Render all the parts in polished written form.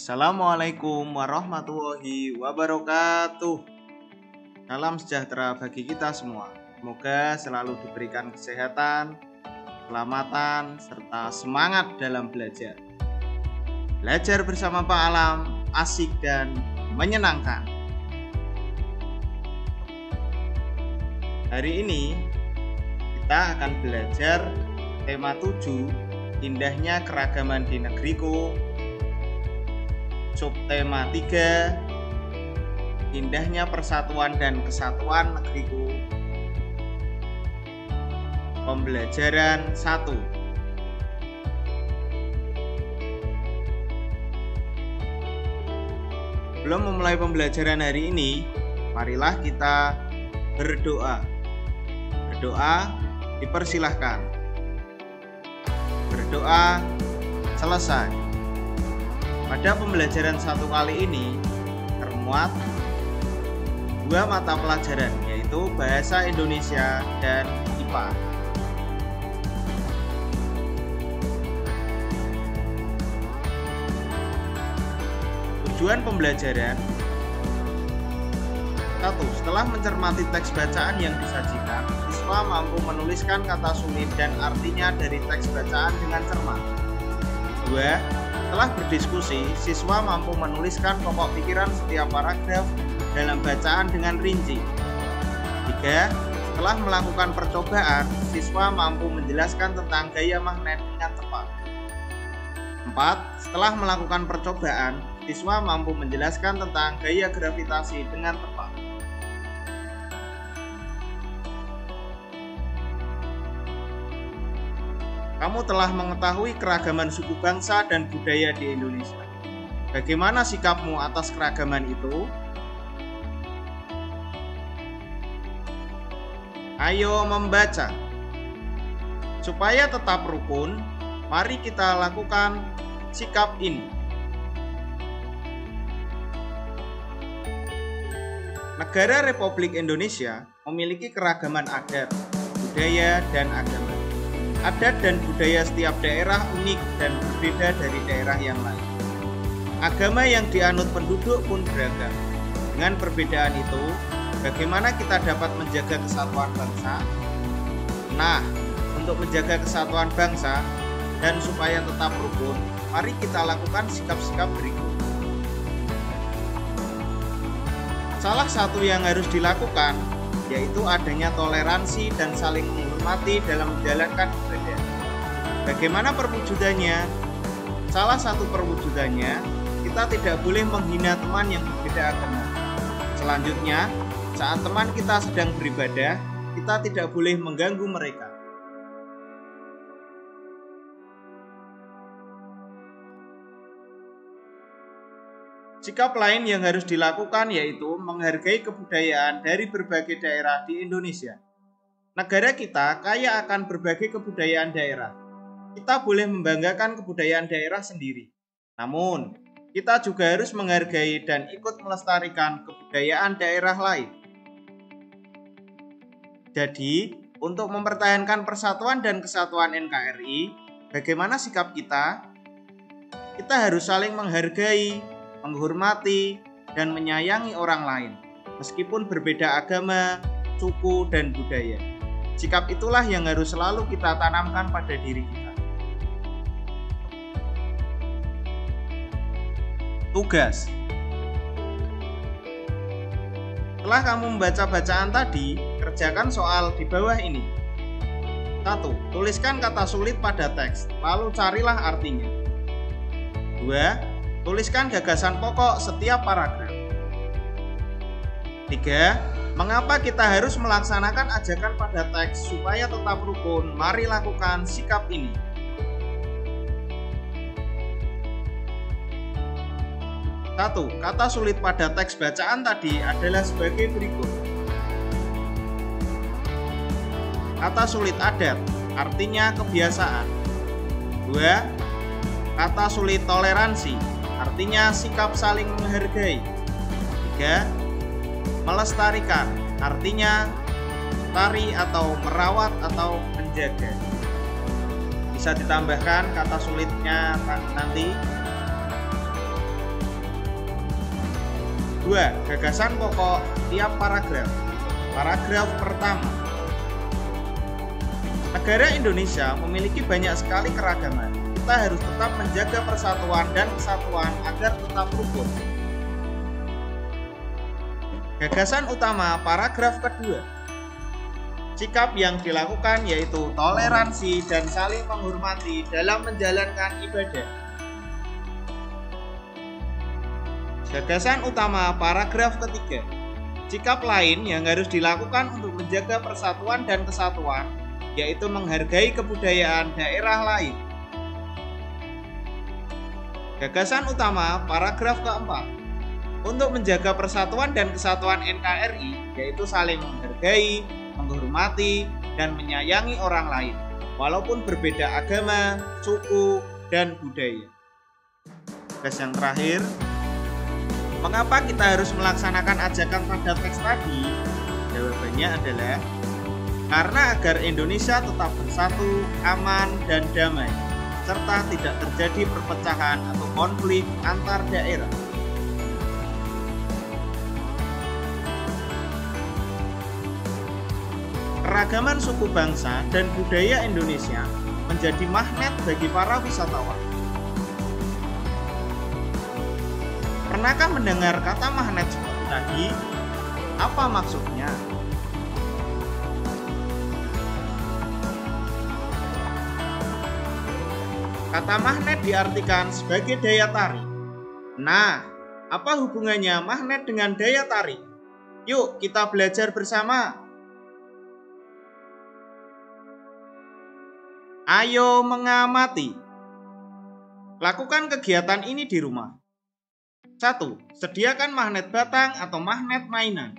Assalamualaikum warahmatullahi wabarakatuh. Salam sejahtera bagi kita semua. Semoga selalu diberikan kesehatan, keselamatan, serta semangat dalam belajar. Belajar bersama Pak Alam asik dan menyenangkan. Hari ini kita akan belajar tema 7, indahnya keragaman di negeriku. Subtema 3, indahnya persatuan dan kesatuan negeriku. Pembelajaran 1. Sebelum memulai pembelajaran hari ini, marilah kita berdoa. Berdoa dipersilahkan. Berdoa selesai. Pada pembelajaran 1 kali ini termuat 2 mata pelajaran, yaitu Bahasa Indonesia dan IPA. Tujuan pembelajaran 1. Setelah mencermati teks bacaan yang disajikan, siswa mampu menuliskan kata sulit dan artinya dari teks bacaan dengan cermat. 2. Setelah berdiskusi, siswa mampu menuliskan pokok pikiran setiap paragraf dalam bacaan dengan rinci. 3. Setelah melakukan percobaan, siswa mampu menjelaskan tentang gaya magnet dengan tepat. 4. Setelah melakukan percobaan, siswa mampu menjelaskan tentang gaya gravitasi dengan tepat. Kamu telah mengetahui keragaman suku bangsa dan budaya di Indonesia. Bagaimana sikapmu atas keragaman itu? Ayo membaca. Supaya tetap rukun, mari kita lakukan sikap ini. Negara Republik Indonesia memiliki keragaman adat, budaya, dan agama. Adat dan budaya setiap daerah unik dan berbeda dari daerah yang lain. Agama yang dianut penduduk pun beragam. Dengan perbedaan itu, bagaimana kita dapat menjaga kesatuan bangsa? Nah, untuk menjaga kesatuan bangsa dan supaya tetap rukun, mari kita lakukan sikap-sikap berikut. Salah satu yang harus dilakukan yaitu adanya toleransi dan saling menghormati dalam menjalankan ibadah. Bagaimana perwujudannya? Salah satu perwujudannya, kita tidak boleh menghina teman yang berbeda agama. Selanjutnya, saat teman kita sedang beribadah, kita tidak boleh mengganggu mereka. Sikap lain yang harus dilakukan yaitu menghargai kebudayaan dari berbagai daerah di Indonesia. Negara kita kaya akan berbagai kebudayaan daerah. Kita boleh membanggakan kebudayaan daerah sendiri. Namun, kita juga harus menghargai dan ikut melestarikan kebudayaan daerah lain. Jadi, untuk mempertahankan persatuan dan kesatuan NKRI, bagaimana sikap kita? Kita harus saling menghargai, menghormati, dan menyayangi orang lain, meskipun berbeda agama, suku, dan budaya. Sikap itulah yang harus selalu kita tanamkan pada diri kita. Tugas. Setelah kamu membaca bacaan tadi, kerjakan soal di bawah ini. 1. Tuliskan kata sulit pada teks, lalu carilah artinya. 2. Tuliskan gagasan pokok setiap paragraf. 3. Mengapa kita harus melaksanakan ajakan pada teks supaya tetap rukun? Mari lakukan sikap ini. 1. Kata sulit pada teks bacaan tadi adalah sebagai berikut. Kata sulit adat, artinya kebiasaan. 2. Kata sulit toleransi, artinya sikap saling menghargai. 3. Melestarikan, artinya tari atau merawat atau menjaga. Bisa ditambahkan kata sulitnya nanti. 2. Gagasan pokok tiap paragraf. Paragraf pertama. Negara Indonesia memiliki banyak sekali keragaman. Kita harus tetap menjaga persatuan dan kesatuan agar tetap rukun. Gagasan utama paragraf kedua. Sikap yang dilakukan yaitu toleransi dan saling menghormati dalam menjalankan ibadah. Gagasan utama paragraf ketiga. Sikap lain yang harus dilakukan untuk menjaga persatuan dan kesatuan yaitu menghargai kebudayaan daerah lain. Gagasan utama paragraf keempat. Untuk menjaga persatuan dan kesatuan NKRI yaitu saling menghargai, menghormati, dan menyayangi orang lain walaupun berbeda agama, suku, dan budaya. Tes yang terakhir, mengapa kita harus melaksanakan ajakan pada teks tadi? Jawabannya adalah karena agar Indonesia tetap bersatu, aman, dan damai, serta tidak terjadi perpecahan atau konflik antar daerah. Keragaman suku bangsa dan budaya Indonesia menjadi magnet bagi para wisatawan. Pernahkah mendengar kata magnet seperti tadi? Apa maksudnya? Kata magnet diartikan sebagai daya tarik. Nah, apa hubungannya magnet dengan daya tarik? Yuk kita belajar bersama. Ayo mengamati. Lakukan kegiatan ini di rumah. 1. Sediakan magnet batang atau magnet mainan.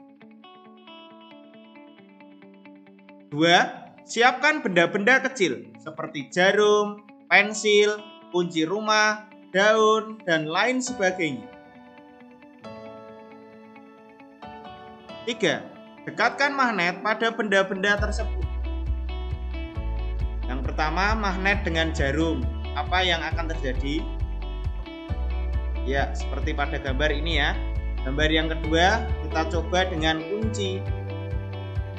2. Siapkan benda-benda kecil seperti jarum, pensil, kunci rumah, daun, dan lain sebagainya. 3. Dekatkan magnet pada benda-benda tersebut. Yang pertama, magnet dengan jarum. Apa yang akan terjadi? Ya, seperti pada gambar ini ya. Gambar yang kedua, kita coba dengan kunci.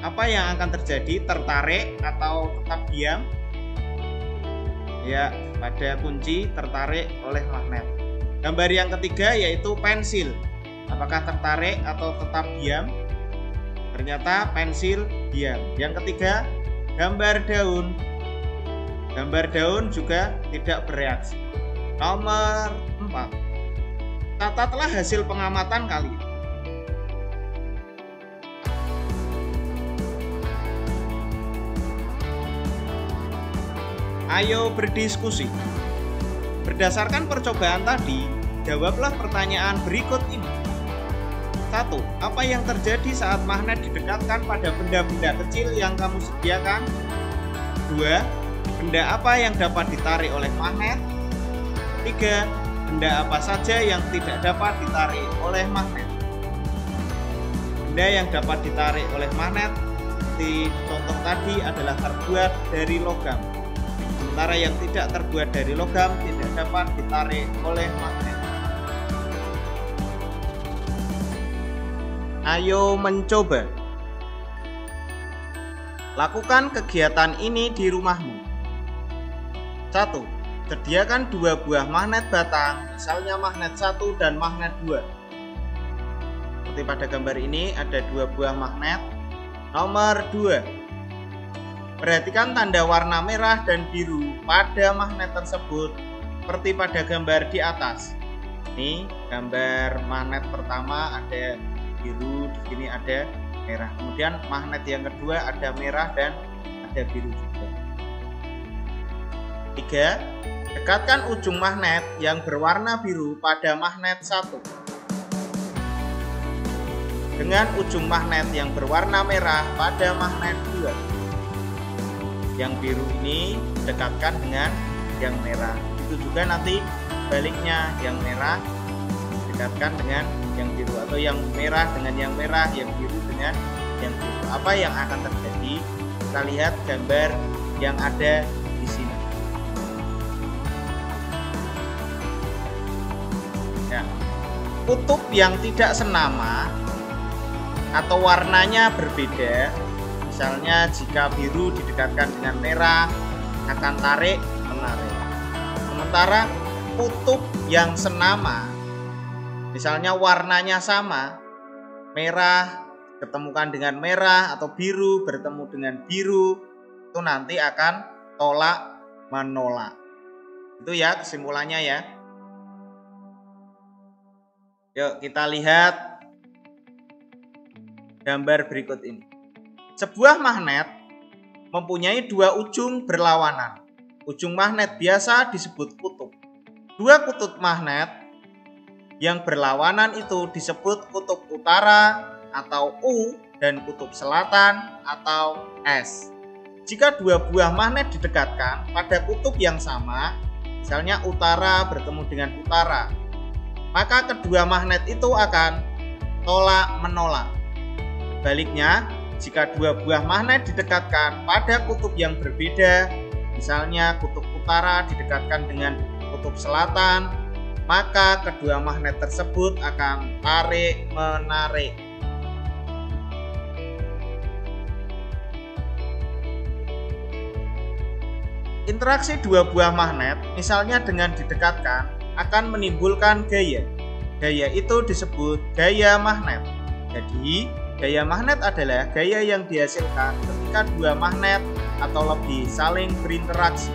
Apa yang akan terjadi? Tertarik atau tetap diam? Ya, pada kunci tertarik oleh magnet. Gambar yang ketiga yaitu pensil. Apakah tertarik atau tetap diam? Ternyata pensil diam. Yang ketiga, gambar daun. Gambar daun juga tidak bereaksi. Nomor 4. Catatlah hasil pengamatan kalian. Ayo berdiskusi. Berdasarkan percobaan tadi, jawablah pertanyaan berikut ini. 1. Apa yang terjadi saat magnet didekatkan pada benda-benda kecil yang kamu sediakan? 2. Benda apa yang dapat ditarik oleh magnet? 3. Benda apa saja yang tidak dapat ditarik oleh magnet? Benda yang dapat ditarik oleh magnet, seperti contoh tadi, adalah terbuat dari logam. Sementara yang tidak terbuat dari logam tidak dapat ditarik oleh magnet. Ayo mencoba. Lakukan kegiatan ini di rumahmu. 1. Sediakan 2 buah magnet batang, misalnya magnet 1 dan magnet 2. Seperti pada gambar ini ada 2 buah magnet. Nomor 2. Perhatikan tanda warna merah dan biru pada magnet tersebut seperti pada gambar di atas. Ini gambar magnet pertama ada biru, di sini ada merah. Kemudian magnet yang kedua ada merah dan ada biru juga. 3. Dekatkan ujung magnet yang berwarna biru pada magnet 1 dengan ujung magnet yang berwarna merah pada magnet 2. Yang biru ini dekatkan dengan yang merah. Itu juga nanti baliknya, yang merah dekatkan dengan yang biru, atau yang merah dengan yang merah, yang biru dengan yang biru. Apa yang akan terjadi? Kita lihat gambar yang ada di sini. Ya. kutub yang tidak senama atau warnanya berbeda, misalnya jika biru didekatkan dengan merah akan tarik menarik. Sementara kutub yang senama, misalnya warnanya sama, merah ketemukan dengan merah atau biru bertemu dengan biru, itu nanti akan tolak menolak. Itu ya kesimpulannya ya. Yuk kita lihat gambar berikut ini. Sebuah magnet mempunyai dua ujung berlawanan. Ujung magnet biasa disebut kutub. Dua kutub magnet yang berlawanan itu disebut kutub utara atau U dan kutub selatan atau S. Jika dua buah magnet didekatkan pada kutub yang sama, misalnya utara bertemu dengan utara, maka kedua magnet itu akan tolak menolak. Baliknya, jika dua buah magnet didekatkan pada kutub yang berbeda, misalnya kutub utara didekatkan dengan kutub selatan, maka kedua magnet tersebut akan tarik menarik. Interaksi dua buah magnet, misalnya dengan didekatkan, akan menimbulkan gaya. Gaya itu disebut gaya magnet. Jadi, gaya magnet adalah gaya yang dihasilkan ketika dua magnet atau lebih saling berinteraksi.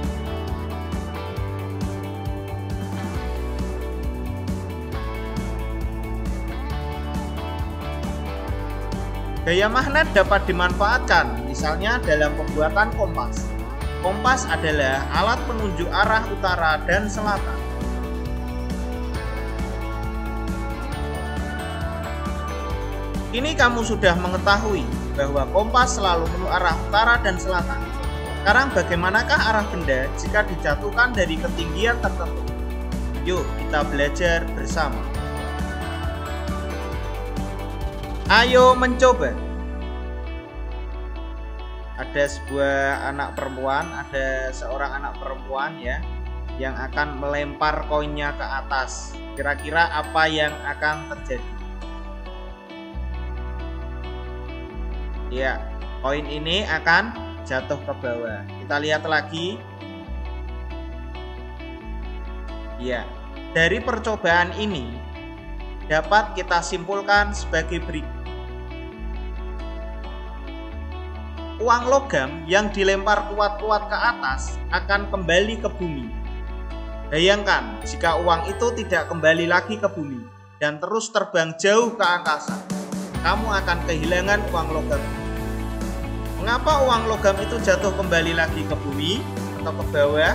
Gaya magnet dapat dimanfaatkan misalnya dalam pembuatan kompas. Kompas adalah alat penunjuk arah utara dan selatan. Kini kamu sudah mengetahui bahwa kompas selalu menunjuk arah utara dan selatan. Sekarang bagaimanakah arah benda jika dijatuhkan dari ketinggian tertentu? Yuk kita belajar bersama. Ayo mencoba. Ada seorang anak perempuan ya yang akan melempar koinnya ke atas. Kira-kira apa yang akan terjadi? Ya, koin ini akan jatuh ke bawah. Kita lihat lagi. Ya, dari percobaan ini dapat kita simpulkan sebagai berikut. Uang logam yang dilempar kuat-kuat ke atas akan kembali ke bumi. Bayangkan jika uang itu tidak kembali lagi ke bumi dan terus terbang jauh ke angkasa, kamu akan kehilangan uang logam. Mengapa uang logam itu jatuh kembali lagi ke bumi atau ke bawah?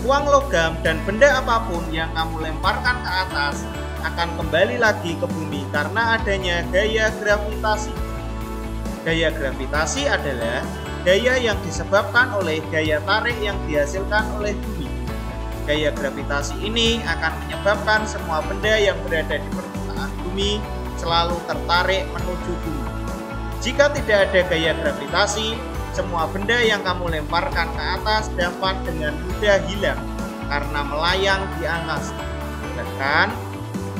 Uang logam dan benda apapun yang kamu lemparkan ke atas akan kembali lagi ke bumi karena adanya gaya gravitasi. Gaya gravitasi adalah gaya yang disebabkan oleh gaya tarik yang dihasilkan oleh bumi. Gaya gravitasi ini akan menyebabkan semua benda yang berada di permukaan bumi selalu tertarik menuju bumi. Jika tidak ada gaya gravitasi, semua benda yang kamu lemparkan ke atas dapat dengan mudah hilang karena melayang di angkasa. Bahkan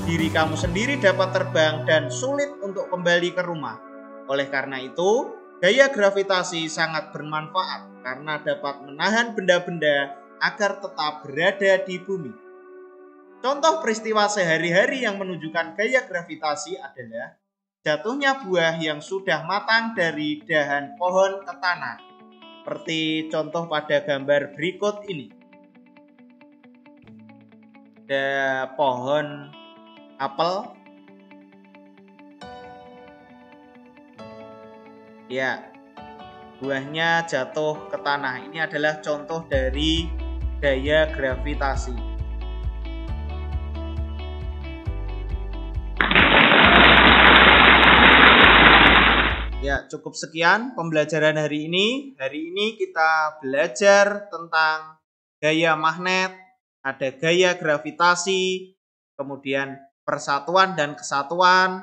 diri kamu sendiri dapat terbang dan sulit untuk kembali ke rumah. Oleh karena itu, gaya gravitasi sangat bermanfaat karena dapat menahan benda-benda agar tetap berada di bumi. Contoh peristiwa sehari-hari yang menunjukkan gaya gravitasi adalah jatuhnya buah yang sudah matang dari dahan pohon ke tanah. Seperti contoh pada gambar berikut ini. Ada pohon apel. Ya, buahnya jatuh ke tanah. Ini adalah contoh dari gaya gravitasi. Ya, cukup sekian pembelajaran hari ini. Hari ini kita belajar tentang gaya magnet, ada gaya gravitasi, kemudian persatuan dan kesatuan.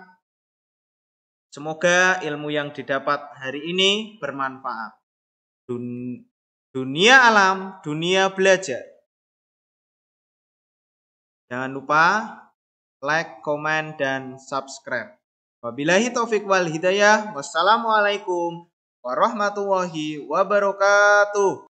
Semoga ilmu yang didapat hari ini bermanfaat. Dunia alam, dunia belajar. Jangan lupa like, komen, dan subscribe. Wabillahi taufik wal hidayah. Wassalamualaikum warahmatullahi wabarakatuh.